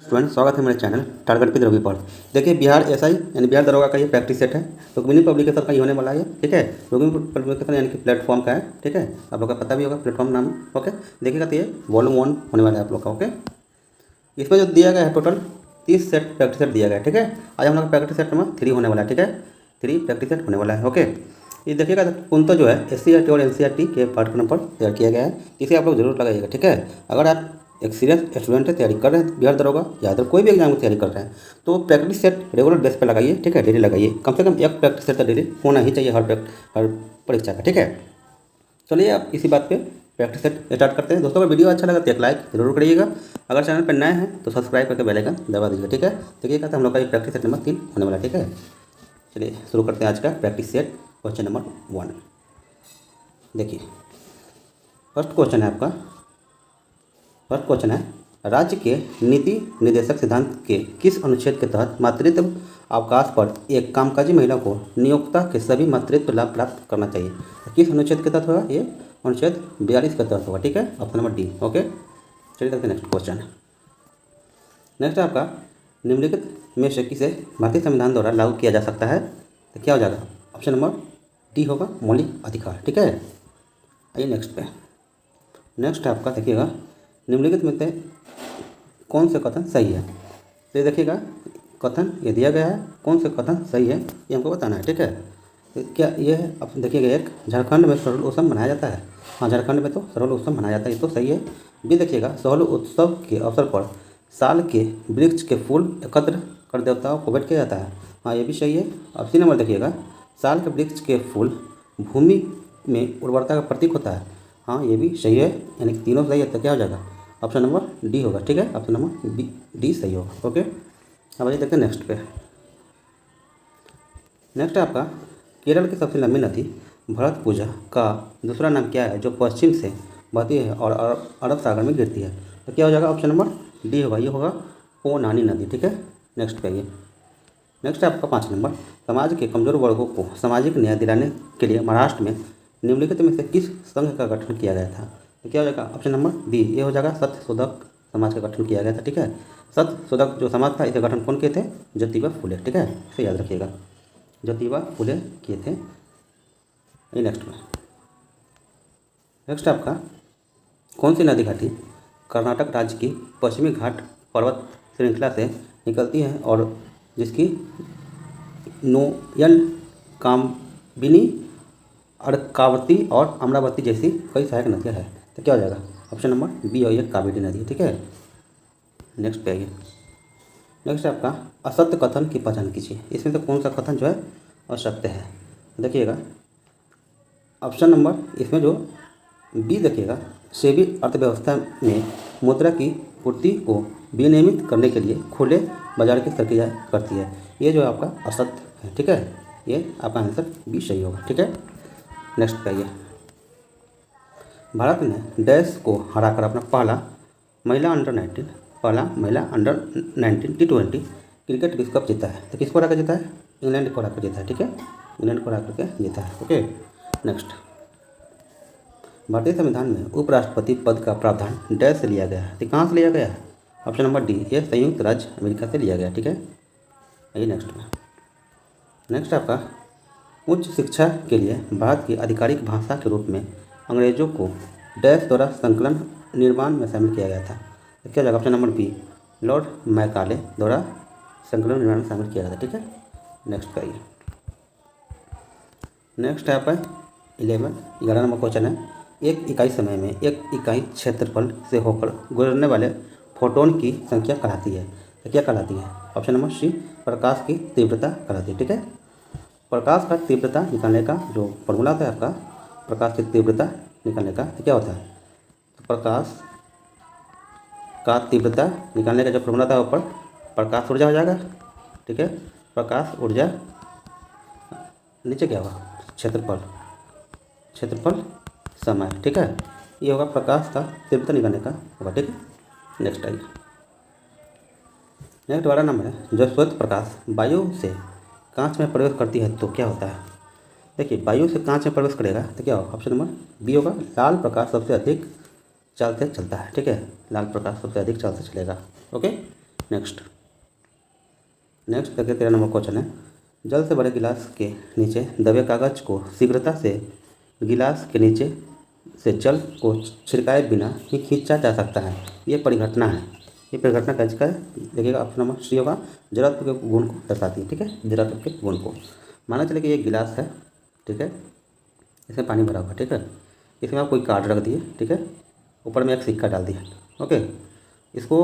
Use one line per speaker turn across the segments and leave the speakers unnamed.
Student, स्वागत है मेरे चैनल टारगेट पे रवि पर। देखिए, बिहार एसआई यानी बिहार दरोगा का ये प्रैक्टिस सेट है। रुक्मिणी पब्लिकेशन का ये होने वाला है, ठीक है। रुक्मिणी पब्लिकेशन यानी कि प्लेटफॉर्म का है, ठीक है। आप लोग का पता भी होगा प्लेटफॉर्म नाम, ओके। देखिएगा तो ये वॉल्यूम 1 होने वाला है आप लोग का, ओके। इसमें जो दिया गया है टोटल 30 सेट प्रैक्टिस सेट दिया गया है, ठीक है। आज हम लोग का प्रैक्टिस सेट नंबर 3 होने वाला है, ठीक है। 3 प्रैक्टिस सेट होने वाला है, ओके। ये देखिएगा पूर्णतः जो है SCERT और NCERT के पाठ्यक्रम पर तैयार किया गया है। इसे आप लोग जरूर लगाइएगा, ठीक है। अगर आप एक सीरियस स्टूडेंट है, तैयारी कर रहे हैं बिहार दरोगा या अदर कोई भी एग्जाम की तैयारी कर रहे हैं, तो प्रैक्टिस सेट रेगुलर बेस पे लगाइए, ठीक है। डेली लगाइए, कम से कम एक प्रैक्टिस सेट तो डेली होना ही चाहिए हर परीक्षा का, ठीक है। चलिए आप इसी बात पे प्रैक्टिस सेट स्टार्ट करते हैं। दोस्तों, अगर वीडियो अच्छा लगा तो एक लाइक जरूर करिएगा। अगर चैनल पर नए हैं तो सब्सक्राइब करके बेल आइकन दबा दीजिए, ठीक है। देखिएगा तो हम लोग का ये प्रैक्टिस सेट नंबर 3 होने वाला है, ठीक है। चलिए शुरू करते हैं आज का प्रैक्टिस सेट क्वेश्चन नंबर 1। देखिए, फर्स्ट क्वेश्चन है राज्य के नीति निर्देशक सिद्धांत के किस अनुच्छेद के तहत मातृत्व अवकाश पर एक कामकाजी महिला को नियोक्ता के सभी मातृत्व लाभ प्राप्त करना चाहिए? किस अनुच्छेद के तहत होगा? ये अनुच्छेद 42 के तहत होगा, ठीक है। Option number D, okay. चलिए देखते हैं नेक्स्ट क्वेश्चन। नेक्स्ट है आपका, निम्नलिखित में से किसे भारतीय संविधान द्वारा लागू किया जा सकता है? तो क्या हो जाएगा? ऑप्शन नंबर डी होगा मौलिक अधिकार, ठीक है। आइए नेक्स्ट पे। नेक्स्ट आपका देखिएगा, निम्नलिखित में से कौन से कथन सही है? तो ये देखिएगा कथन ये दिया गया है, कौन से कथन सही है ये हमको बताना है, ठीक है। तो क्या ये है? अब देखिएगा, एक झारखंड में सरहुल उत्सव मनाया जाता है। हाँ, झारखंड में तो सरहुल उत्सव मनाया जाता है, ये तो सही है। भी देखिएगा, सरहुल उत्सव के अवसर पर साल के वृक्ष के फूल एकत्र कर देवताओं को भेंट किया जाता है। हाँ, ये भी सही है। अब सी नंबर देखिएगा, साल के वृक्ष के फूल भूमि में उर्वरता का प्रतीक होता है। हाँ, ये भी सही है, यानी कि तीनों सही है। तो क्या हो जाएगा? ऑप्शन नंबर डी होगा, ठीक है। ऑप्शन नंबर डी सही होगा, ओके। अब आइए देखते हैं नेक्स्ट पे। नेक्स्ट है आपका, केरल की सबसे लंबी नदी भरतपुजा का दूसरा नाम क्या है, जो पश्चिम से बहती है और अरब सागर में गिरती है? तो क्या हो जाएगा? ऑप्शन नंबर डी होगा, ये होगा पोनानी नदी, ठीक है। नेक्स्ट पे आइए। नेक्स्ट है आपका 5 नंबर, समाज के कमजोर वर्गों को सामाजिक न्याय दिलाने के लिए महाराष्ट्र में निम्नलिखित में से किस संघ का गठन किया गया था? तो क्या हो जाएगा? ऑप्शन नंबर बी, ये हो जाएगा सत्यशोधक समाज का गठन किया गया था, ठीक है। सत्यशोधक जो समाज था, इसका गठन कौन किए थे? ज्योतिबा फुले, ठीक है। इसे याद रखिएगा, ज्योतिबा फुले किए थे। ये नेक्स्ट में। नेक्स्ट आपका, कौन सी नदी घाटी कर्नाटक राज्य की पश्चिमी घाट पर्वत श्रृंखला से निकलती है और जिसकी नोयन, कामबिनी, अर्कावती और अमरावती जैसी कई सहायक नदियाँ हैं? तो क्या हो जाएगा? ऑप्शन नंबर बी और ये कावेरी नदी है, ठीक है। नेक्स्ट पे आइए। नेक्स्ट आपका, असत्य कथन की पहचान कीजिए। इसमें से कौन सा कथन जो है असत्य है? देखिएगा ऑप्शन नंबर इसमें जो बी देखिएगा, सेबी अर्थव्यवस्था में मुद्रा की पूर्ति को विनियमित करने के लिए खुले बाजार की प्रक्रिया करती है। ये जो आपका असत्य है, ठीक है। ये आपका आंसर बी सही होगा, ठीक है। नेक्स्ट पे आइए। भारत ने डैश को हराकर अपना पहला महिला अंडर 19 T20 क्रिकेट विश्व कप जीता है। तो किसको हरा कर जीता है? इंग्लैंड को हरा कर जीता है, ठीक है। इंग्लैंड को हरा करके जीता है, ओके। नेक्स्ट, भारतीय संविधान में उपराष्ट्रपति पद का प्रावधान डैश से लिया गया है। तो कहाँ से लिया गया है? ऑप्शन नंबर डी, ये संयुक्त राज्य अमेरिका से लिया गया, ठीक है। आइए नेक्स्ट में। नेक्स्ट आपका, उच्च शिक्षा के लिए भारत की आधिकारिक भाषा के रूप में अंग्रेजों को डैश द्वारा संकलन निर्माण में शामिल किया गया था। तो क्या जाएगा? Option number B, Lord Macaulay द्वारा संकलन निर्माण में शामिल किया गया था, ठीक है। नेक्स्ट पे आइए। नेक्स्ट है आपका 11 नंबर क्वेश्चन है, एक इकाई समय में एक इकाई क्षेत्रफल से होकर गुजरने वाले फोटोन की संख्या कहलाती है। तो क्या कहलाती है? ऑप्शन नंबर सी, प्रकाश की तीव्रता कहलाती है, ठीक है। प्रकाश का तीव्रता निकालने का जो फॉर्मूला होता है आपका, प्रकाश की तीव्रता निकालने का, तो क्या होता है? तो प्रकाश का तीव्रता निकालने का जो फॉर्मूला था ऊपर, प्रकाश ऊर्जा हो जाएगा, ठीक है। प्रकाश ऊर्जा, नीचे क्या होगा? क्षेत्रफल समय, ठीक है। ये होगा प्रकाश का तीव्रता निकालने का होगा, ठीक है। नेक्स्ट आइए। नेक्स्ट 12 नंबर है, जब श्वेत प्रकाश वायु से कांच में प्रवेश करती है तो क्या होता है? देखिए, वायु से कांच में प्रवेश करेगा तो क्या होगा? ऑप्शन नंबर बी होगा, लाल प्रकाश सबसे अधिक चाल से चलता है, ठीक है। लाल प्रकाश सबसे अधिक चाल से चलेगा, ओके। नेक्स्ट देखिए 13 नंबर क्वेश्चन है, जल से भरे गिलास के नीचे दबे कागज को शीघ्रता से गिलास के नीचे से जल को छिड़काए बिना ही खींचा जा सकता है। ये परिघटना है। ये परिघटना कैसे का है? देखिएगा ऑप्शन नंबर सी होगा, जड़त्व के गुण को दर्शाती है। ठीक है, जड़त्व के गुण को। माना चले कि ये गिलास है, ठीक है, इसमें पानी भरा हुआ, ठीक है, इसमें आप कोई कार्ड रख दिए, ठीक है, ऊपर में एक सिक्का डाल दिया, ओके, इसको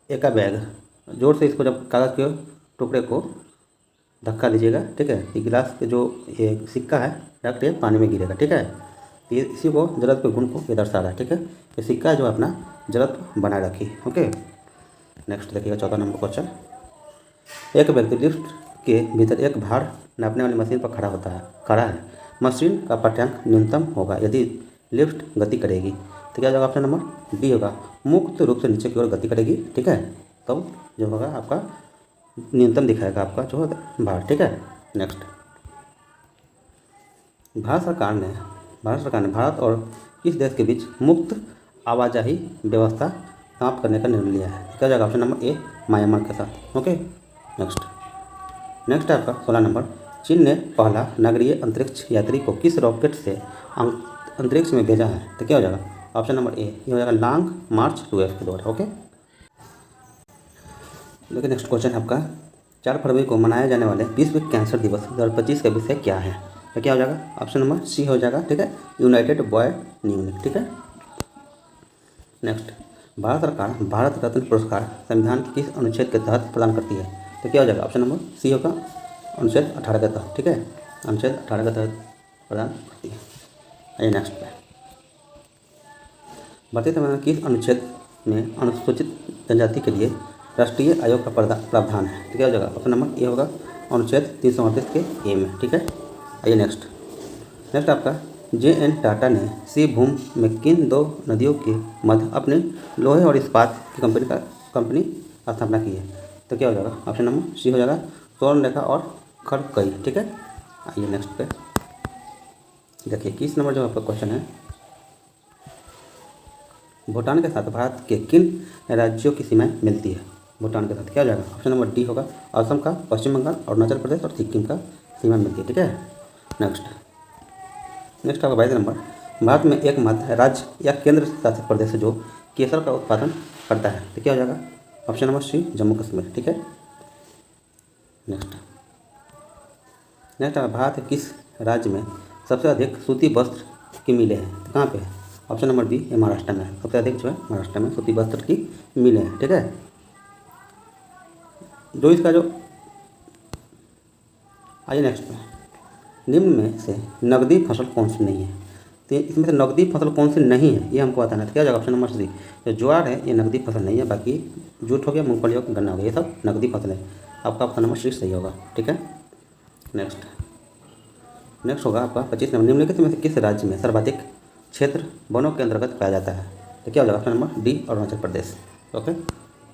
एका बैग जोर से इसको जब कागज़ के टुकड़े को धक्का दीजिएगा, ठीक है, ये गिलास के जो ये सिक्का है डायरेक्ट पानी में गिरेगा। ठीक है, ये इसी को जड़त्व के गुण को ये दर्शा रहा है। ठीक है, ये सिक्का जो अपना जड़त्व बनाए रखी। ओके, नेक्स्ट देखिएगा 14 नंबर क्वेश्चन, एक व्यक्ति लिफ्ट के भीतर एक भार नापने वाली मशीन पर खड़ा है। मशीन का पाठ्यांक न्यूनतम होगा यदि लिफ्ट गति करेगी। तो क्या होगा? ऑप्शन नंबर डी होगा, मुक्त रूप से नीचे की ओर गति करेगी। ठीक है, तब जो होगा आपका न्यूनतम दिखाएगा आपका जो भार। ठीक है, नेक्स्ट, भारत सरकार ने भारत और किस देश के बीच मुक्त आवाजाही व्यवस्था समाप्त करने का निर्णय लिया है? क्या हो जाएगा? ऑप्शन नंबर ए, म्यांमार के साथ। ओके, नेक्स्ट है आपका 16 नंबर, चीन ने पहला नगरीय अंतरिक्ष यात्री को किस रॉकेट से अंतरिक्ष में भेजा है? तो क्या हो जाएगा? ऑप्शन नंबर ए, ये हो जाएगा लॉन्ग मार्च 2F के द्वारा। ओके, देखिए नेक्स्ट क्वेश्चन है आपका, 4 फरवरी को मनाए जाने वाले विश्व कैंसर दिवस 2025 का विषय क्या है? तो क्या हो जाएगा? ऑप्शन नंबर सी हो जाएगा। ठीक है, यूनाइटेड बॉय न्यूनिक। ठीक है, नेक्स्ट, भारत सरकार भारत रत्न पुरस्कार संविधान के किस अनुच्छेद के तहत प्रदान करती है? तो क्या हो जाएगा? ऑप्शन नंबर सी होगा, अनुच्छेद 18 के तहत। ठीक है, अनुच्छेद 18 के तहत प्रदान करती है। आइए नेक्स्ट पे, भारतीय संविधान किस अनुच्छेद में अनुसूचित जनजाति के लिए राष्ट्रीय आयोग का प्रावधान है? तो क्या हो जाएगा? ऑप्शन नंबर ए होगा, अनुच्छेद 338 के ए में। ठीक है, आइए नेक्स्ट आपका, JN टाटा ने सी भूमि में किन 2 नदियों के मध्य अपने लोहे और इस्पात की कंपनी स्थापना की है? तो क्या हो जाएगा? ऑप्शन नंबर सी हो जाएगा, स्वर्णरेखा और खड़कई। ठीक है, आइए नेक्स्ट पे देखिए 21 नंबर जो आपका क्वेश्चन है, भूटान के साथ भारत के किन राज्यों की सीमाएं मिलती है? भूटान के साथ क्या हो जाएगा? ऑप्शन नंबर डी होगा, असम का, पश्चिम बंगाल, अरुणाचल प्रदेश और सिक्किम का सीमा मिलती है। ठीक है, नेक्स्ट आपका 22 नंबर, भारत में एकमात्र राज्य या केंद्र शासित प्रदेश है जो केसर का उत्पादन करता है। तो क्या हो जाएगा? Option number C, Jammu Kashmir. ठीक है, नेक्स्ट भारत के किस राज्य में सबसे अधिक सूती वस्त्र की मिलें हैं? तो कहाँ पे है? ऑप्शन नंबर बी, ये महाराष्ट्र में है। सबसे अधिक जो है महाराष्ट्र में सूती वस्त्र की मिलें हैं। ठीक है, जो इसका जो आइए नेक्स्ट में, निम्न में से नकदी फसल कौन सी नहीं है? तो इसमें से नकदी फसल कौन सी नहीं है ये हमको बताना है। तो क्या जाएगा? ऑप्शन नंबर सी, जो ज्वार है ये नकदी फसल नहीं है, बाकी जूट हो गया, मूंगफली हो गया, गन्ना हो गया, ये सब नकदी फसल है। आपका ऑप्शन नंबर सी सही होगा। ठीक है, नेक्स्ट होगा आपका 25 नंबर, निम्नलिखित में से किस राज्य में सर्वाधिक क्षेत्र वनों के अंतर्गत पाया जाता है? तो क्या होगा? Option number D, Arunachal Pradesh. Okay,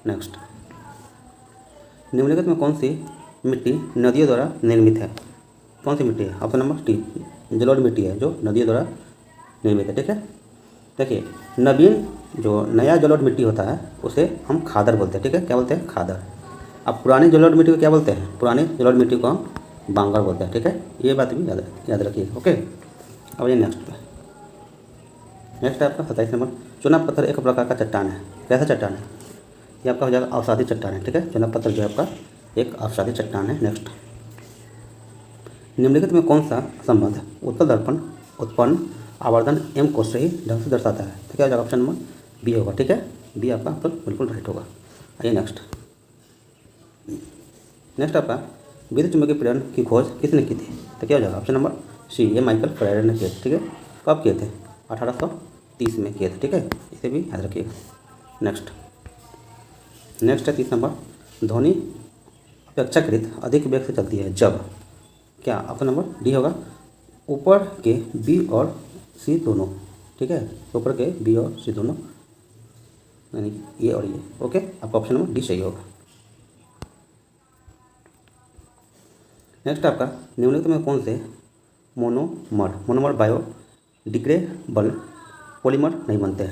next, निम्नलिखित में कौन सी मिट्टी नदियों द्वारा निर्मित है? कौन सी मिट्टी है? ऑप्शन नंबर टी, जलोढ़ मिट्टी है जो नदियों द्वारा निर्मित है। ठीक है, देखिए नवीन जो नया जलोढ़ मिट्टी होता है उसे हम खादर बोलते हैं। ठीक है, क्या बोलते हैं? खादर। अब पुरानी जलोढ़ मिट्टी को क्या बोलते हैं? पुरानी जलोढ़ मिट्टी को हम बांगर बोलते हैं। ठीक है, ये बात भी याद रखिए। ओके, अब ये नेक्स्ट है आपका 27 नंबर, चूना पत्थर एक प्रकार का चट्टान है। कैसा चट्टान है? ये आपका हो जाएगा अवसादी चट्टान है। ठीक है, चूना पत्थर जो है आपका एक अवसादी चट्टान है। नेक्स्ट, निम्नलिखित में कौन सा संबंध उत्तल दर्पण उत्पन्न आवर्धन एम को सही ढंग से दर्शाता है? तो क्या हो जाएगा? ऑप्शन नंबर बी होगा। ठीक है, बी आपका उत्तर बिल्कुल राइट होगा। आइए नेक्स्ट आपका विद्युत चुम्बकीय प्रेरण की खोज किसने की थी? तो क्या हो जाएगा? ऑप्शन नंबर सी, ये माइकल फैराडे ने किए थे। ठीक है, कब किए थे? 1830 में किए थे। ठीक है, इसे भी याद रखिएगा। नेक्स्ट है 30 नंबर, ध्वनि अपेक्षाकृत अधिक वेग से चलती है जब? क्या? ऑप्शन नंबर डी होगा, ऊपर के बी और सी दोनों। ठीक है, ऊपर के बी और सी दोनों, यानी ये और ये। ओके, आपका ऑप्शन नंबर डी सही होगा। नेक्स्ट आपका निम्नलिखित में कौन से मोनोमर बायोडिग्रेडेबल पॉलीमर नहीं बनाते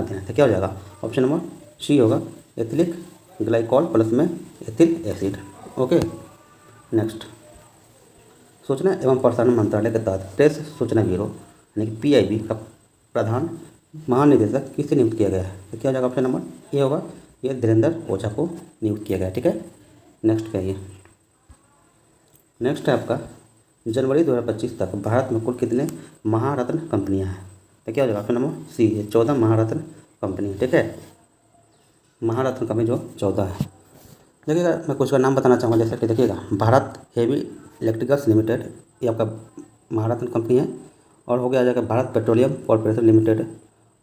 हैं? तो क्या हो जाएगा? ऑप्शन नंबर सी होगा, एथिलिक ग्लाइकॉल प्लस में एथिल एसिड। ओके। नेक्स्ट, सूचना एवं प्रसारण मंत्रालय के तहत प्रेस सूचना ब्यूरो यानी कि PIB का प्रधान महानिदेशक किसे नियुक्त किया गया है? तो क्या हो जाएगा? ऑप्शन नंबर ए होगा, ये धीरेन्द्र ओझा को नियुक्त किया गया है। ठीक है। नेक्स्ट क्या है? नेक्स्ट है आपका जनवरी 2025 तक भारत में कुल कितने महारत्न कंपनियां हैं? तो क्या हो जाएगा? ऑप्शन नंबर सी, 14 महारत्न कंपनी। ठीक है। महारत्न कंपनी जो 14 है। देखिएगा, मैं कुछ का नाम बताना चाहूँगा, जैसे कि देखिएगा, भारत हेवी इलेक्ट्रिकल्स लिमिटेड, ये आपका महारत्न कंपनी है। और हो गया जाएगा भारत पेट्रोलियम कॉर्पोरेशन लिमिटेड,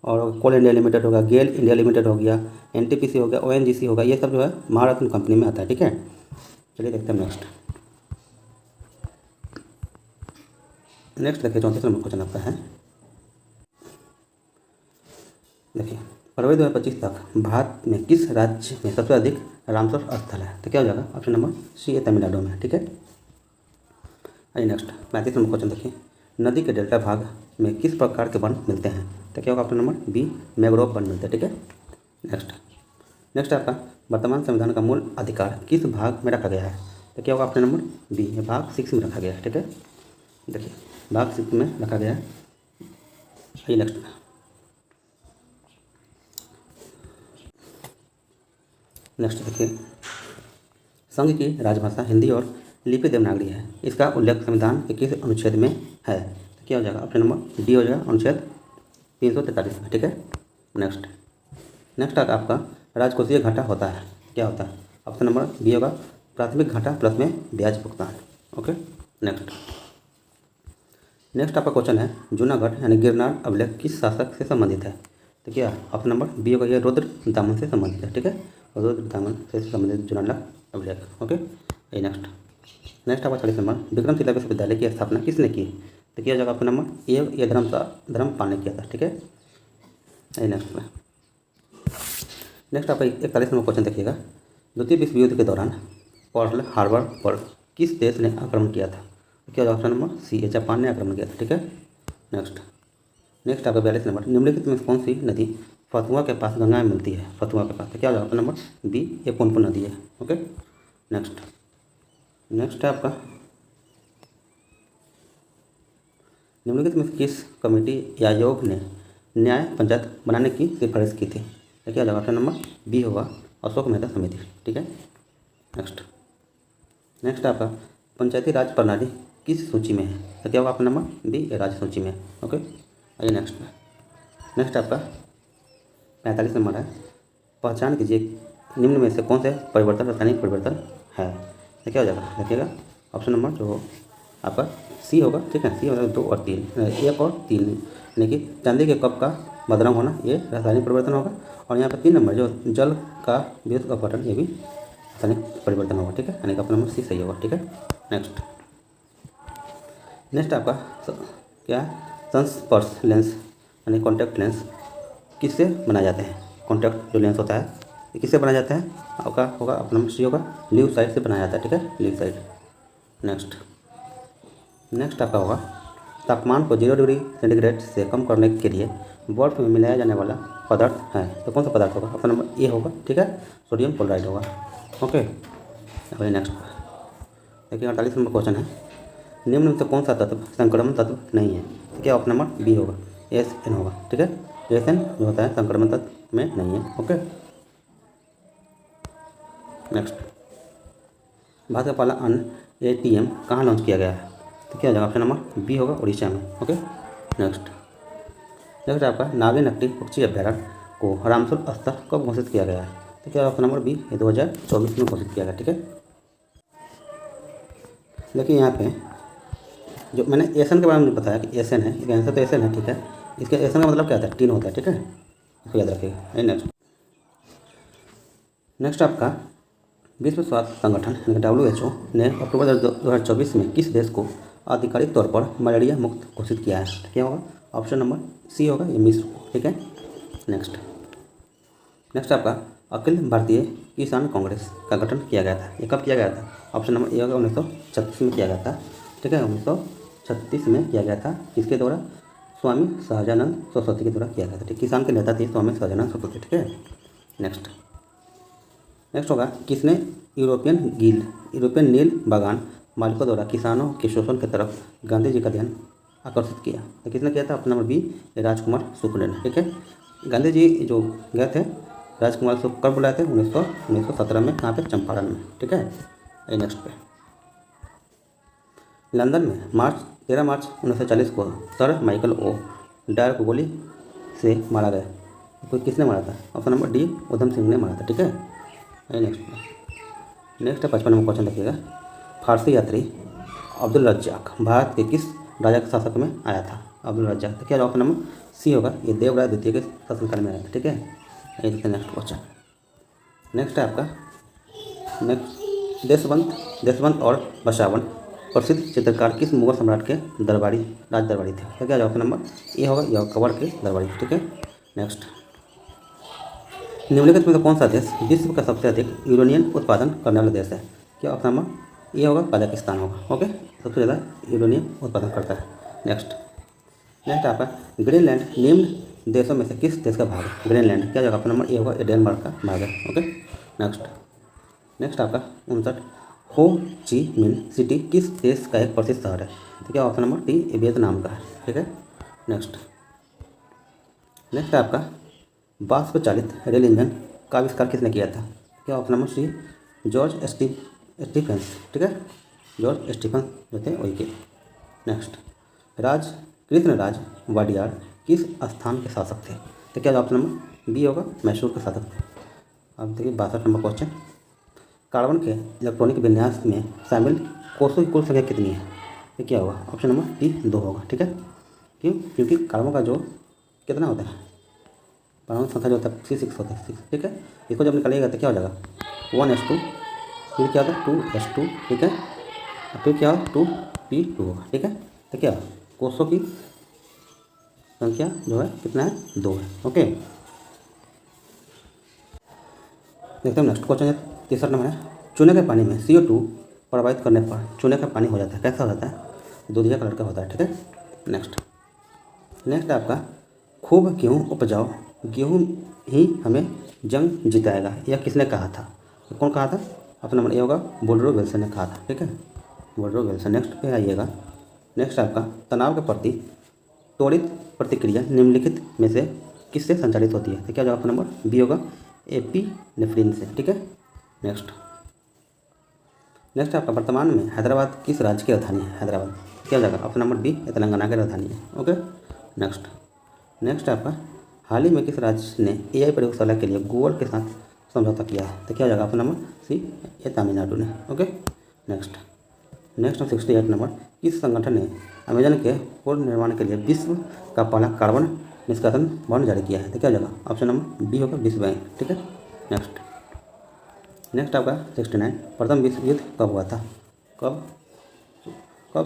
और कोल इंडिया लिमिटेड होगा, गेल इंडिया लिमिटेड हो गया, NTPC हो गया, ONGC होगा, ये सब जो है महारत्न कंपनी में आता है। ठीक है। चलिए देखते हैं नेक्स्ट। नेक्स्ट देखिए 34 नंबर क्वेश्चन आपका है। देखिए, फरवरी 2025 तक भारत में किस राज्य में सबसे अधिक रामसर स्थल है? तो क्या हो जाएगा? ऑप्शन नंबर सी, तमिलनाडु में। ठीक है। आइए नेक्स्ट 35 नंबर क्वेश्चन देखिए, नदी के डेल्टा भाग में किस प्रकार के वन मिलते हैं? तो क्या होगा? ऑप्शन नंबर बी, मैंग्रोव वन मिलते हैं। ठीक है। नेक्स्ट आपका वर्तमान संविधान का मूल अधिकार किस भाग में रखा गया है? तो क्या होगा? ऑप्शन नंबर बी, भाग 6 में रखा गया है। ठीक है। देखिए, भाग 6 में रखा गया है। आइए नेक्स्ट देखिए, संघ की राजभाषा हिंदी और लिपि देवनागरी है, इसका उल्लेख संविधान के किस अनुच्छेद में है? तो क्या हो जाएगा? ऑप्शन नंबर डी हो जाएगा, अनुच्छेद 343 में। ठीक है। नेक्स्ट आपका राजकोषीय घाटा होता है, क्या होता है? ऑप्शन नंबर बी होगा, प्राथमिक घाटा प्लस में ब्याज भुगतान। ओके। नेक्स्ट आपका क्वेश्चन है, जूनागढ़ यानी गिरनार अभिलेख किस शासक से संबंधित है? तो क्या ऑप्शन नंबर बी होगा, ये रुद्र दामन से संबंधित है। ठीक है। रुद्र दामन से संबंधित जूनागढ़ अभिलेख। ओके। नेक्स्ट आपका 40 नंबर, विक्रमशिला विश्वविद्यालय की स्थापना किसने की? तो क्या जगह ऑप्शन नंबर ए, ये धर्मपाल ने किया था। ठीक है। नेक्स्ट आपका 41 नंबर क्वेश्चन देखिएगा, द्वितीय विश्व युद्ध के दौरान पर्ल हार्बर पर किस देश ने आक्रमण किया था? तो क्या ऑप्शन नंबर सी, जापान ने आक्रमण किया था। ठीक है। नेक्स्ट आपका 42 नंबर, निम्नलिखित में कौन सी नदी फतुआ के पास गंगा में मिलती है? फतुआ के पास। तो क्या होगा? ऑप्शन नंबर बी, ये पुनपुन नदी है। ओके। नेक्स्ट है आपका, निम्नलिखित में किस कमेटी या आयोग ने न्याय पंचायत बनाने की सिफारिश की थी? तो क्या होगा? ऑप्शन नंबर बी होगा, अशोक मेहता समिति। ठीक है। नेक्स्ट आपका पंचायती राज प्रणाली किस सूची में है? तो क्या होगा? ऑप्शन नंबर बी, राज्य सूची में। ओके। आइए नेक्स्ट आपका 45 नंबर है, पहचान कीजिए निम्न में से कौन से परिवर्तन रासायनिक परिवर्तन है? तो क्या हो जाएगा? देखिएगा, ऑप्शन नंबर जो आपका सी होगा। ठीक है। सी होगा 2 और 3, 1 और 3, यानी कि चांदी के कप का बदनाम होना, ये रासायनिक परिवर्तन होगा। और यहाँ पर 3 नंबर जो जल का विद्युत अपहरण, ये भी रासायनिक परिवर्तन होगा। ठीक है। यानी कि ऑप्शन नंबर सी सही होगा। ठीक है। नेक्स्ट आपका क्या है, संस्पर्श लेंस यानी कॉन्टैक्ट लेंस किससे बनाए जाते हैं? कॉन्टैक्ट जो लेंस होता है ये किससे बनाया जाता है? आपका होगा ऑप्शन नंबर सी होगा, लीव साइड से बनाया जाता है। ठीक है। Leave side. नेक्स्ट आपका होगा, तापमान को 0 डिग्री सेंटीग्रेड से कम करने के लिए बर्फ में मिलाया जाने वाला पदार्थ है, तो कौन सा पदार्थ होगा? ऑप्शन नंबर ए होगा। ठीक है। सोडियम क्लोराइड होगा। ओके। अभी नेक्स्ट देखिए 48 नंबर क्वेश्चन है, निम्न में से कौन सा तत्व संक्रमण तत्व नहीं है? तो क्या ऑप्शन नंबर बी होगा, SN होगा। ठीक है। SN जो होता है संक्रमण तत्व में नहीं है। ओके। नेक्स्ट, भारत का पहला अन्न ATM कहाँ लॉन्च किया गया है? तो क्या हो जाएगा? ऑप्शन नंबर बी होगा, उड़ीसा में। ओके। नेक्स्ट आपका नागी नकटी पक्षी अभ्यारण्य को रामसर स्थल कब घोषित किया गया है? तो क्या ऑप्शन नंबर बी, 2024 में घोषित किया गया। ठीक है। देखिए यहाँ पे जो मैंने एसन के बारे में बताया कि एसन है, इसका आंसर तो एसन है। ठीक है। इसके एसन का मतलब क्या होता है? टीन होता है। ठीक है। इसको याद रखिएगा। नेक्स्ट आपका विश्व स्वास्थ्य संगठन WHO ने अक्टूबर 2024 में किस देश को आधिकारिक तौर पर मलेरिया मुक्त घोषित किया है? क्या होगा? ऑप्शन नंबर सी होगा, ये मिस्र। ठीक है। नेक्स्ट आपका अखिल भारतीय किसान कांग्रेस का गठन किया गया था, ये कब किया गया था? ऑप्शन नंबर ए होगा, 1936 में किया गया था। ठीक है। 1936 में किया गया था। किसके द्वारा? स्वामी सहजानंद सरस्वती के द्वारा किया गया था। ठीक, किसान के नेता थे स्वामी सहजानंद सरस्वती। ठीक है। नेक्स्ट होगा किसने यूरोपियन नील बागान मालिकों द्वारा किसानों के शोषण की तरफ गांधी जी का ध्यान आकर्षित किया? तो किसने किया था? ऑप्शन नंबर बी, राजकुमार शुक्ल ने। ठीक है, गांधी जी जो गए थे राजकुमार शुक्ल कब बुलाए थे? 1917 में। कहाँ पे? चंपारण में। ठीक है, नेक्स्ट पे लंदन में 13 मार्च 1940 को सर माइकल ओ डायर को गोली से मारा गया। तो किसने मारा था? Option number D, Udham Singh ने मारा था। ठीक है, नेक्स्ट है 55 नंबर क्वेश्चन देखिएगा। फारसी यात्री अब्दुल रज्जाक भारत के किस राजा के शासक में आया था? अब्दुल रज्जाक। तो क्या ऑप्शन नंबर सी होगा, ये देवराय द्वितीय के शासनकाल में आया था। ठीक है, ये देखते हैं नेक्स्ट क्वेश्चन। नेक्स्ट है आपका देशवंत और बसावन प्रसिद्ध चित्रकार किस मुगल सम्राट के राज दरबारी थे? तो क्या ऑप्शन नंबर ए होगा, यह कवर के दरबारी। ठीक है, नेक्स्ट निम्नलिखित में से कौन सा देश विश्व का सबसे अधिक यूरेनियम उत्पादन करने वाला देश है? क्या ऑप्शन नंबर ए होगा, कजाकिस्तान होगा। ओके, सबसे ज़्यादा यूरेनियम उत्पादन करता है। नेक्स्ट आपका ग्रीनलैंड निम्न देशों में से किस देश का भाग है? ग्रीनलैंड। क्या जगह? ऑप्शन नंबर ए होगा, ये डेनमार्क का भाग है। ओके, नेक्स्ट आपका 59 हो ची मिन सिटी किस देश का एक प्रसिद्ध शहर है? तो क्या ऑप्शन नंबर डी, वियतनाम का है। ठीक है, नेक्स्ट आपका वाष्प चालित रेल इंजन का आविष्कार किसने किया था? क्या option number C, George Stephens. ठीक है, जॉर्ज स्टीफेंस जो थे वही के। नेक्स्ट कृष्णराज वाडियार किस स्थान के शासक थे? तो क्या ऑप्शन नंबर बी होगा, मैसूर के शासक थे। अब देखिए 62 नंबर क्वेश्चन। कार्बन के इलेक्ट्रॉनिक विन्यास में शामिल कोषों की कुल संख्या कितनी है? तो क्या होगा? ऑप्शन नंबर डी 2 होगा। ठीक है, क्यों? क्योंकि कार्बन का जो कितना होता है, परमाणु संख्या जो होता है 6 होता है 6। ठीक है, इसको जब निकालिएगा तो क्या हो जाएगा? 1s2, फिर क्या होता है 2s2। ठीक है, फिर क्या होगा 2p2 होगा। ठीक है, तो क्या कोषों की संख्या जो है कितना है? 2 है। ओके, देखते हैं नेक्स्ट क्वेश्चन है 3 नंबर है। चूने के पानी में CO2 प्रवाहित करने पर चूने का पानी हो जाता है, कैसा हो जाता है? दूधिया कलर का होता है। ठीक है, नेक्स्ट आपका खूब गेहूँ उपजाओ, गेहूँ ही हमें जंग जिताएगा, यह किसने कहा था? तो कौन कहा था? ऑप्शन नंबर ए होगा, वुडरो विल्सन ने कहा था। ठीक है, वुडरो विल्सन। नेक्स्ट पे आइएगा। नेक्स्ट आपका तनाव के प्रति त्वरित प्रतिक्रिया निम्नलिखित में से किससे संचालित होती है? तो क्या ऑप्शन नंबर बी होगा, एपिनेफ्रिन से। ठीक है, नेक्स्ट आपका वर्तमान में हैदराबाद किस राज्य की राजधानी है? हैदराबाद। क्या हो जाएगा? ऑप्शन नंबर बी, तेलंगाना की राजधानी है। ओके, नेक्स्ट आपका हाल ही में किस राज्य ने AI प्रयोगशाला के लिए गूगल के साथ समझौता किया है? तो क्या हो जाएगा? ऑप्शन नंबर सी, ये तमिलनाडु ने। ओके, नेक्स्ट 68 नंबर किस संगठन ने अमेजन के पूर्ण निर्माण के लिए विश्व का पहला कार्बन निष्कासन बॉन्ड जारी किया है? तो क्या हो जाएगा? ऑप्शन नंबर बी होगा, विश्व बैंक। ठीक है, नेक्स्ट आपका 69 प्रथम विश्व युद्ध कब हुआ था? कब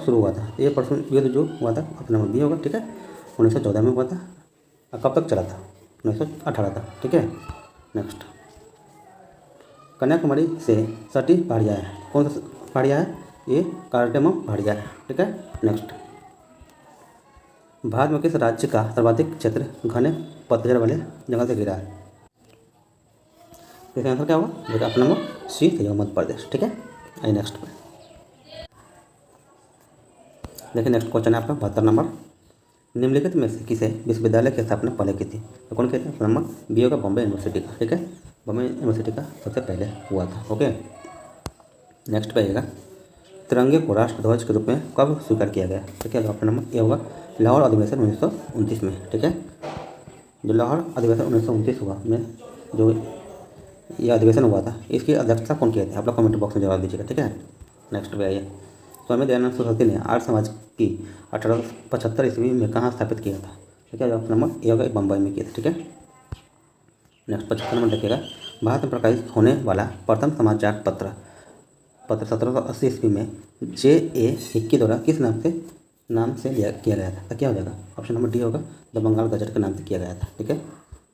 शुरू हुआ था? ये प्रथम युद्ध जो हुआ था ऑप्शन नंबर बी होगा। ठीक है, 1914 में हुआ था। और कब तक चला था? 1918 तक। ठीक है, नेक्स्ट कन्याकुमारी से सटी पहाड़ियाँ है, कौन सा पहाड़ियाँ है? ये कार्डेमम पहाड़ियाँ है। ठीक है, नेक्स्ट भारत में किस राज्य का सर्वाधिक क्षेत्र घने पतझड़ वाले जंगल से घिरा है? इसका आंसर क्या होगा? देखिए ऑप्शन नंबर सी है, मध्य प्रदेश। ठीक है, आइए नेक्स्ट पे देखिए। नेक्स्ट क्वेश्चन है आपका 72 नंबर। निम्नलिखित में से किसे विश्वविद्यालय की स्थापना पहले की थी? तो कौन कहते हैं? ऑप्शन नंबर बी होगा, बॉम्बे यूनिवर्सिटी का। ठीक है, बॉम्बे यूनिवर्सिटी का सबसे पहले हुआ था। ओके, नेक्स्ट पे आइएगा। तिरंगे को राष्ट्रध्वज के रूप में कब स्वीकार किया गया? तो क्या ऑप्शन नंबर ए होगा, लाहौर अधिवेशन 1929 में। ठीक है, जो लाहौर अधिवेशन 1929 हुआ में जो ये अधिवेशन हुआ था, इसकी अध्यक्षता कौन किए थे? आप लोग कमेंट बॉक्स में जवाब दीजिएगा। ठीक है, नेक्स्ट पे आइए। स्वामी दयानंद सरस्वती ने आर्य समाज की 1875 ईस्वी में कहाँ स्थापित किया था? तो क्या ऑप्शन नंबर ए होगा, बम्बई में किया था। ठीक है, नेक्स्ट 75 नंबर देखिएगा। भारत में प्रकाशित होने वाला प्रथम समाचार पत्र 1780 ईस्वी में J.A. हिक्की द्वारा किस नाम से किया गया था? तो क्या हो जाएगा? ऑप्शन नंबर डी होगा, द बंगाल गजट के नाम से किया गया था। ठीक है,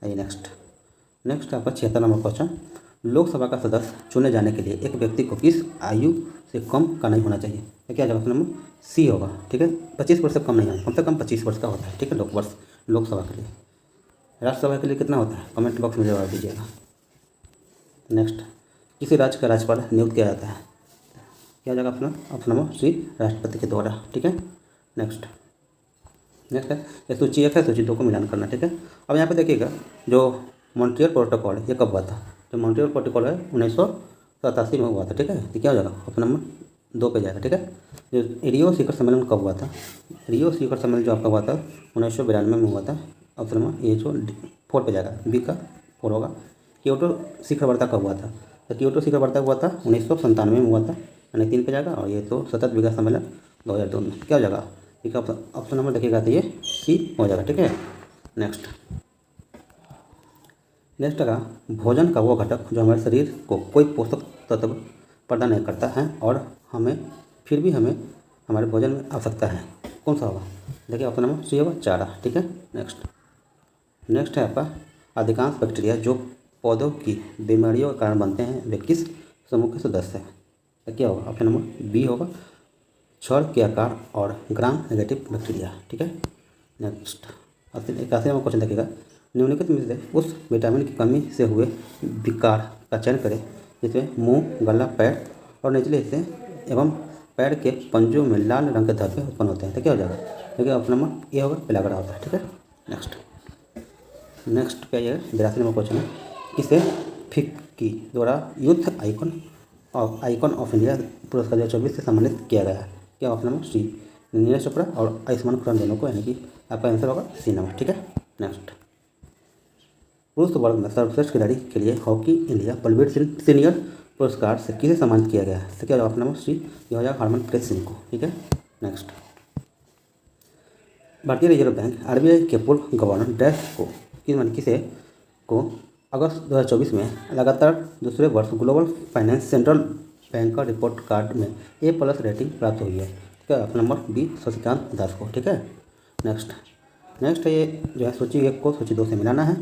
आइए नेक्स्ट आपका 76 नंबर क्वेश्चन। लोकसभा का सदस्य चुने जाने के लिए एक व्यक्ति को किस आयु से कम का नहीं होना चाहिए? तो क्या जवाब? ऑप्शन नंबर सी होगा। ठीक है, 25 वर्ष से कम नहीं होगा, कम से कम 25 वर्ष का होता है। ठीक है, लोकसभा के लिए। राज्यसभा के लिए कितना होता है? कमेंट बॉक्स में जवाब दीजिएगा। नेक्स्ट किसी राज्य का राज्यपाल नियुक्त किया जाता है? क्या हो जाएगा ऑप्शन नंबर सी, राष्ट्रपति के द्वारा। ठीक है, नेक्स्ट है ये सूची 1 है, सूची 2 को मिलान करना। ठीक है, अब यहाँ पे देखिएगा जो मॉन्ट्रियल प्रोटोकॉल ये कब हुआ था? जो मॉन्ट्रियल प्रोटोकॉल है 1987 में हुआ था। ठीक है, तो क्या हो जाएगा ऑप्शन नंबर 2 पे जाएगा। ठीक है, जो रियो शिखर सम्मेलन कब हुआ था? रियो शिखर सम्मेलन जो आपका हुआ था 1992 में हुआ था। ऑप्शन नंबर ये जो 4 पे जाएगा, बी का 4 होगा। क्योटो शिखर वार्ता कब हुआ था? तो क्योटो शिखर वार्ता हुआ था 1997 में हुआ था, यानी 3 पे जाएगा। और ये तो सतत विकास सम्मेलन 2002 में। क्या हो जाएगा? ठीक है, ऑप्शन नंबर देखिएगा तो ये सी हो जाएगा। ठीक है, नेक्स्ट का भोजन का वो घटक जो हमारे शरीर को कोई पोषक तत्व प्रदान नहीं करता है और फिर भी हमें हमारे भोजन में आवश्यकता है, कौन सा होगा? देखिए ऑप्शन नंबर सी होगा, चारा। ठीक है, नेक्स्ट है आपका अधिकांश बैक्टीरिया जो पौधों की बीमारियों का कारण बनते हैं वे किस समूह के सदस्य हैं? तो क्या होगा? ऑप्शन नंबर बी होगा, छड़ के आकार और ग्राम नेगेटिव बैक्टीरिया। ठीक है, नेक्स्ट 81 नंबर क्वेश्चन देखिएगा, निम्नलिखित में से उस विटामिन की कमी से हुए विकार का चयन करें जिसमें मुंह, गला, पैर और निचले हिस्से एवं पैर के पंजों में लाल रंग के धब्बे उत्पन्न होते हैं। तो क्या हो जाएगा? देखिए ऑप्शन नंबर ए होगा, पिलागरा होता है। ठीक है, नेक्स्ट क्या है 82 नंबर क्वेश्चन है, किसे फिक्की द्वारा यूथ आइकॉन ऑफ इंडिया पुरस्कार 2024 से सम्मानित किया गया है? क्या option number C, Neeraj Chopra और आयुष्मान खुराना दोनों को, यानी कि आपका आंसर होगा सी नंबर। ठीक है, नेक्स्ट पुरुष वर्ग में सर्वश्रेष्ठ खिलाड़ी के लिए hockey India Balbir Singh senior पुरस्कार से किसे सम्मानित किया गया है? तो क्या ऑप्शन नंबर सी, यह हो जाएगा हरमनप्रीत सिंह को। ठीक है, नेक्स्ट भारतीय रिजर्व बैंक आरबीआई के पूर्व गवर्नर किसे को अगस्त 2024 में लगातार दूसरे वर्ष ग्लोबल फाइनेंस सेंट्रल बैंक का रिपोर्ट कार्ड में A+ रेटिंग प्राप्त हुई है? ठीक है, option number B, Shashikant Das को। ठीक है, नेक्स्ट है ये जो है सूची 1 को सूची 2 से मिलाना है,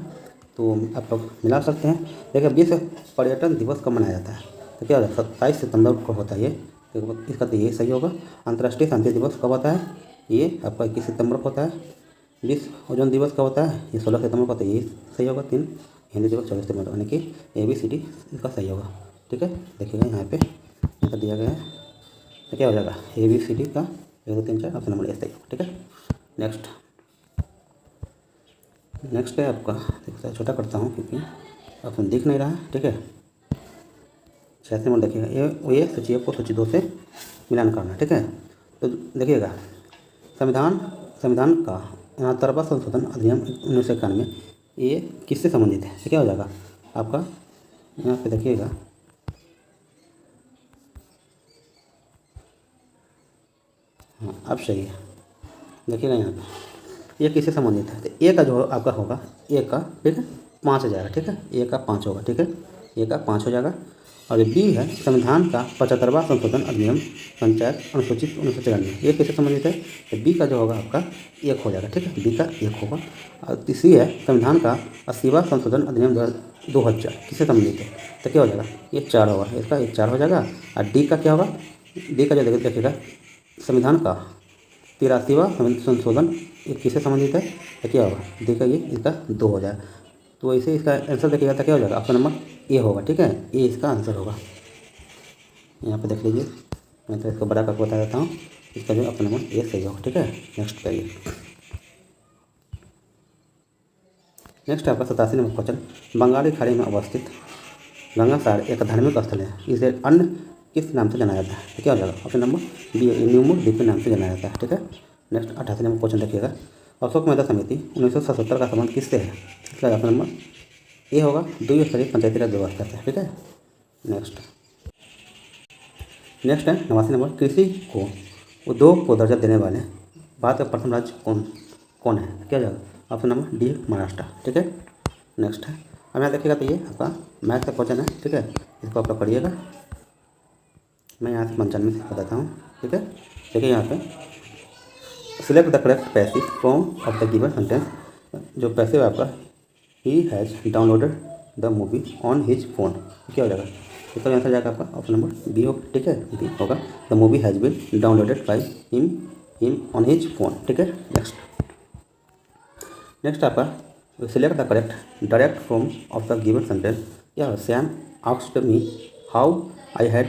तो आप लोग मिला सकते हैं। देखिए विश्व पर्यटन दिवस कब मनाया जाता है? तो क्या 27 सितंबर को होता है ये, तो इसका तो ये सही होगा। अंतर्राष्ट्रीय शांति दिवस कब होता है? ये आपका 21 सितंबर को होता है। विश्व ओजोन दिवस कब होता है? ये 16 सितंबर को होता है, ये सही होगा। 3 हिंदी दिवस 24 सितंबर, यानी कि ABCD इसका सही होगा। ठीक है, देखिएगा यहाँ पे ऐसा दिया गया है, तो क्या हो जाएगा ABCD का 1 2 3 4 ऑप्शन नंबर ए सही होगा। ठीक है, नेक्स्ट है आपका, देखिए छोटा करता हूँ क्योंकि ऑप्शन दिख नहीं रहा है। ठीक है, 86 नंबर देखिएगा, ये सूची 1 को सूची 2 से मिलान करना। ठीक है, तो देखिएगा संविधान का 69वां संशोधन अधिनियम 1991 ये किससे संबंधित है? तो क्या हो जाएगा आपका? यहाँ पे देखिएगा, हाँ अब सही है। देखिएगा यहाँ पे ये किससे संबंधित है? तो ए का जो आपका होगा, ए का ठीक है 5 हो जाएगा। ठीक है, ए का 5 होगा। ठीक है, ए का 5 हो जाएगा। और बी है संविधान का 75वां संशोधन अधिनियम पंचायत अनुसूचित 1994 ये किससे संबंधित है? तो बी का जो होगा आपका 1 हो जाएगा। ठीक है, बी का 1 होगा। और तीसरी है संविधान का 80वां संशोधन अधिनियम 2000 किससे संबंधित है? तो क्या हो जाएगा? ये 4 होगा, इसका 1 4 हो जाएगा। और डी का क्या होगा? डी का जो देखिएगा संविधान का 83वां संशोधन ये किससे संबंधित है? तो क्या होगा? डी का ये इसका 2 हो जाएगा। तो ऐसे इसका आंसर देखिएगा तो क्या हो जाएगा? ऑप्शन नंबर ए होगा। ठीक है, ये इसका आंसर होगा। यहाँ पे देख लीजिए, मैं तो इसको बड़ा करके बता देता हूँ, इसका जो ऑप्शन नंबर ए सही होगा। ठीक है, नेक्स्ट करिए। नेक्स्ट आपका 87 नंबर क्वेश्चन, बंगाली खाड़ी में अवस्थित गंगासार एक धार्मिक स्थल है, इसे अन्य किस नाम से जाना जाता है? तो क्या हो जाएगा? ऑप्शन नंबर बी, न्यूमुर द्वीप नाम से जाना जाता है। ठीक है, नेक्स्ट 88 नंबर क्वेश्चन देखिएगा, अशोक मेहता समिति 1977 का संबंध किससे है? इसका ऑप्शन नंबर ए होगा, द्विस्तरीय पंचायती राज व्यवस्था से। ठीक है, नेक्स्ट है 89 नंबर, कृषि को उद्योग को दर्जा देने वाले भारत का प्रथम राज्य कौन है? क्या हो जाएगा? Option number D, Maharashtra. ठीक है, नेक्स्ट है, अब यहाँ देखिएगा तो ये आपका मैथ का क्वेश्चन है। ठीक है, इसको आप लोग पढ़िएगा, मैं यहाँ से 95 से बताता हूँ। ठीक है, देखिए यहाँ पे select the correct passive form of the given sentence. जो पैसिव आपका he has downloaded the movie on his phone, क्या हो जाएगा? इसका आंसर जाएगा आपका ऑप्शन नंबर बी होगा। ठीक है, बी होगा, the movie has been downloaded by him on his phone. ठीक है, नेक्स्ट आपका select the correct direct form of the given sentence. क्या है? Sam asked me how I had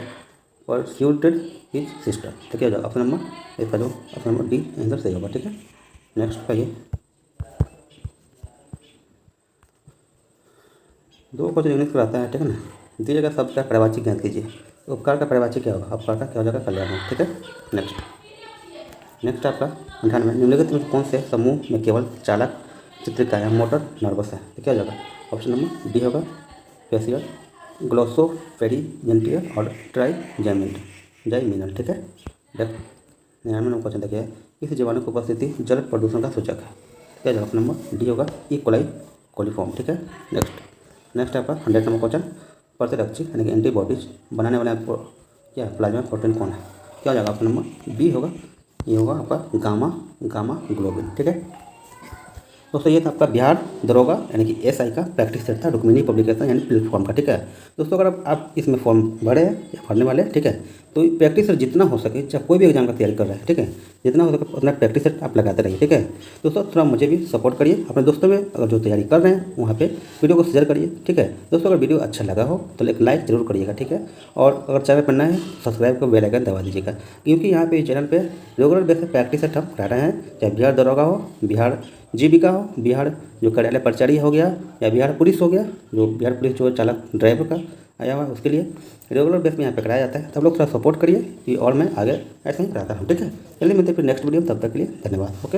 persuaded his sister. तो क्या हो जाएगा ऑप्शन नंबर, इसका जो ऑप्शन नंबर डी आंसर सही होगा। ठीक है, नेक्स्ट कहिए। दो क्वेश्चन इंग्लिश का आता है, ठीक है ना। दी जगह शब्द का पर्यायवाची ज्ञात कीजिए। तो उपकार का पर्यायवाची क्या होगा, उपकार का क्या हो जाएगा, कल्याण। ठीक है, नेक्स्ट आपका 98, निम्नलिखित में कौन से समूह में केवल चालक चित्रिका या मोटर नर्वस है। तो क्या हो जाएगा ऑप्शन नंबर डी होगा, फेसियल, ग्लोसोफेरिजेंटियल और ट्राइजेमिनल। ठीक है, 99 नंबर क्वेश्चन देखिए, इस जीवाणु की उपस्थिति जल प्रदूषण का सूचक है। क्या जाएगा ऑप्शन नंबर डी होगा, ई कोलाई कोलिफॉर्म। ठीक है, नेक्स्ट आपका 100 नंबर क्वेश्चन, प्रतिरक्षी यानी कि एंटीबॉडीज बनाने वाला क्या प्लाज्मा प्रोटीन कौन है। क्या हो जाएगा ऑप्शन नंबर बी होगा, ये होगा आपका गामा ग्लोबिन। ठीक है दोस्तों, ये था आपका बिहार दरोगा यानी कि एसआई का प्रैक्टिस सेट था, रुक्मिणी पब्लिकेशन यानी प्लेटफॉर्म का। ठीक है दोस्तों, अगर आप इसमें फॉर्म भरे हैं या भरने वाले हैं, ठीक है, तो प्रैक्टिस सेट जितना हो सके, चाहे कोई भी एग्जाम का तैयारी कर रहा है, ठीक है, जितना हो सके उतना प्रैक्टिस सेट आप लगाते रहिए। ठीक है दोस्तों, थोड़ा मुझे भी सपोर्ट करिए, अपने दोस्तों में अगर जो तैयारी कर रहे हैं वहाँ पे वीडियो को शेयर करिए। ठीक है दोस्तों, अगर वीडियो अच्छा लगा हो तो एक लाइक जरूर करिएगा। ठीक है, और अगर चैनल पर नए हैं सब्सक्राइब को बेल आइकन दबा दीजिएगा, क्योंकि यहाँ पे चैनल पे रेगुलर बेस पे प्रैक्टिस सेट हम करा रहे हैं, चाहे बिहार दरोगा हो, बिहार जीविका हो, बिहार जो कार्यालय परिचारी हो गया, या बिहार पुलिस हो गया, जो बिहार पुलिस जो चालक ड्राइवर का आया हुआ है उसके लिए रेगुलर बेस में यहाँ पे कराया जाता है। तब लोग थोड़ा सपोर्ट करिए कि और मैं आगे ऐसे ही कराता हूँ। ठीक है, चलिए मिलते हैं फिर नेक्स्ट वीडियो, तब तक के लिए धन्यवाद। ओके।